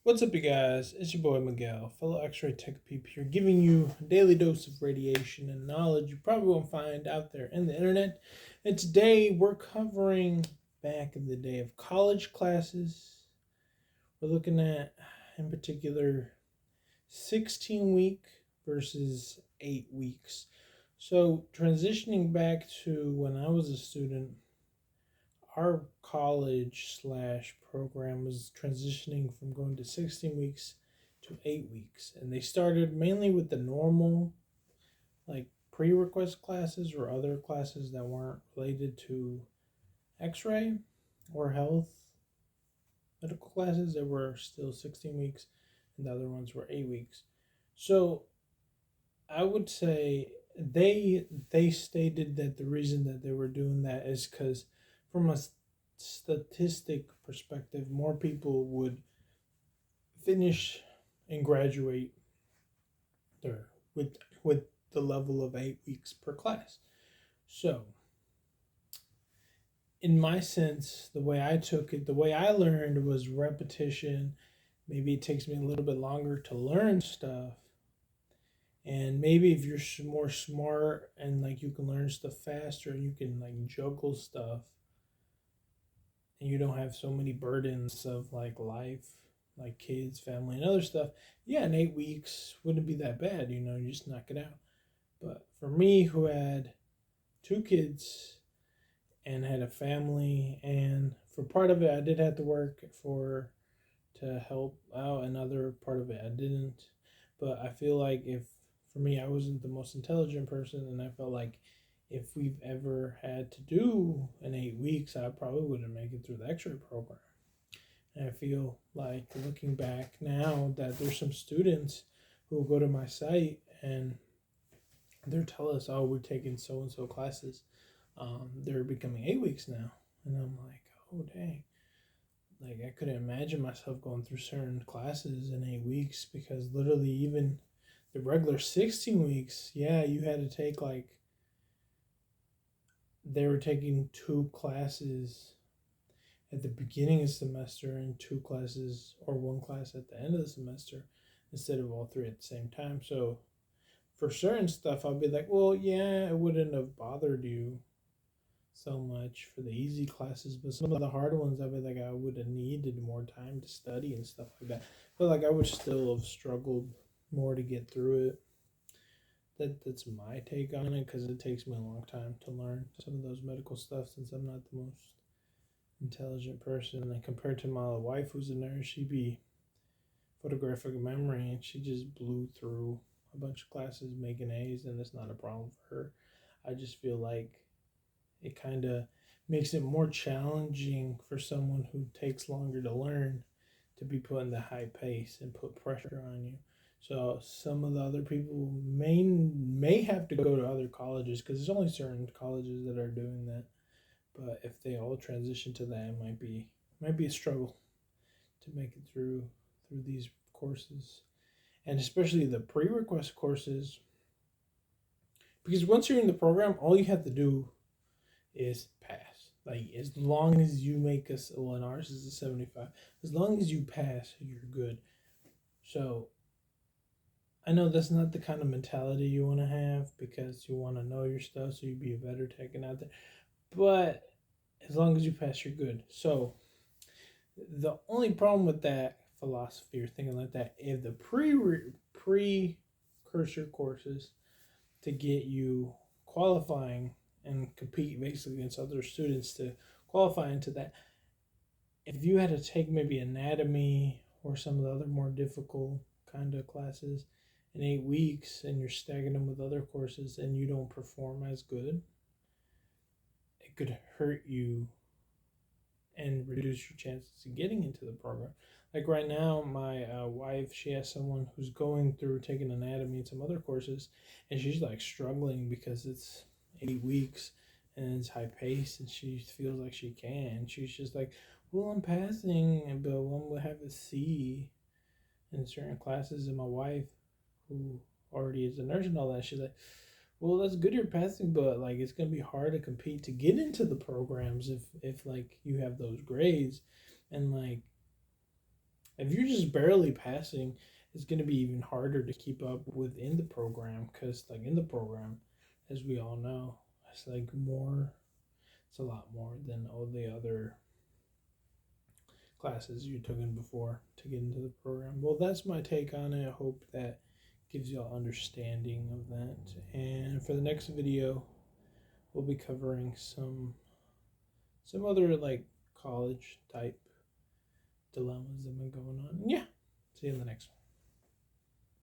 What's up, you guys? It's your boy Miguel, fellow Xray Tech Peep here, giving you a daily dose of radiation and knowledge you probably won't find out there in the internet. And today we're covering back in the day of college classes. We're looking at, in particular, 16-week versus 8 weeks. So, transitioning back to when I was a student, our college slash program was transitioning from going to 16 weeks to 8 weeks. And they started mainly with the normal, like pre-request classes or other classes that weren't related to X-ray or health medical classes that were still 16 weeks, and the other ones were 8 weeks. So I would say they stated that the reason that they were doing that is because from a statistic perspective, more people would finish and graduate there with the level of 8 weeks per class. So, in my sense, the way I took it, the way I learned was repetition. Maybe it takes me a little bit longer to learn stuff. And maybe if you're more smart and like you can learn stuff faster, you can like juggle stuff and you don't have so many burdens of like life, like kids, family, and other stuff, yeah, in 8 weeks wouldn't be that bad, you just knock it out. But for me, who had two kids and had a family, and for part of it, I did have to work to help out, another part of it, I didn't. But I feel like if for me, I wasn't the most intelligent person, and I felt like if we've ever had to do in 8 weeks, I probably wouldn't make it through the X-ray program. And I feel like looking back now that there's some students who will go to my site and they'll tell us, "Oh, we're taking so and so classes. They're becoming 8 weeks now," and I'm like, "Oh, dang!" Like I couldn't imagine myself going through certain classes in 8 weeks because literally even the regular 16 weeks, yeah, you had to take like they were taking two classes at the beginning of the semester and two classes or one class at the end of the semester instead of all three at the same time. So for certain stuff, I'll be like, well, yeah, it wouldn't have bothered you so much for the easy classes, but some of the hard ones, I'd be like, I would have needed more time to study and stuff like that. But like, I would still have struggled more to get through it. That's my take on it because it takes me a long time to learn some of those medical stuff since I'm not the most intelligent person. And compared to my wife, who's a nurse, she'd be photographic memory, and she just blew through a bunch of classes making A's, and it's not a problem for her. I just feel like it kind of makes it more challenging for someone who takes longer to learn to be put in the high pace and put pressure on you. So some of the other people may have to go to other colleges because there's only certain colleges that are doing that. But if they all transition to that, it might be a struggle to make it through these courses, and especially the pre-request courses. Because once you're in the program, all you have to do is pass. Like as long as you make us, well, in ours is a 75. As long as you pass, you're good. So I know that's not the kind of mentality you want to have because you want to know your stuff so you be a better tech and out there. But as long as you pass, you're good. So the only problem with that philosophy or thinking like that, if the precursor courses to get you qualifying and compete basically against other students to qualify into that, if you had to take maybe anatomy or some of the other more difficult kind of classes in 8 weeks and you're stacking them with other courses and you don't perform as good, it could hurt you and reduce your chances of getting into the program. Like right now, my wife, she has someone who's going through taking anatomy and some other courses, and she's like struggling because it's 8 weeks and it's high pace, and she feels like she can. She's just like, well, I'm passing, but one will have a C in certain classes. And my wife, who already is a nurse and all that, she's like, well, that's good you're passing, but like it's gonna be hard to compete to get into the programs if like you have those grades, and like If you're just barely passing, it's going to be even harder to keep up within the program, because like in the program, as we all know, it's like more, it's a lot more than all the other classes you took in before to get into the program. Well, that's my take on it. I hope that gives you all understanding of that. And for the next video, we'll be covering some other like college type dilemmas that have been going on. Yeah. See you in the next one.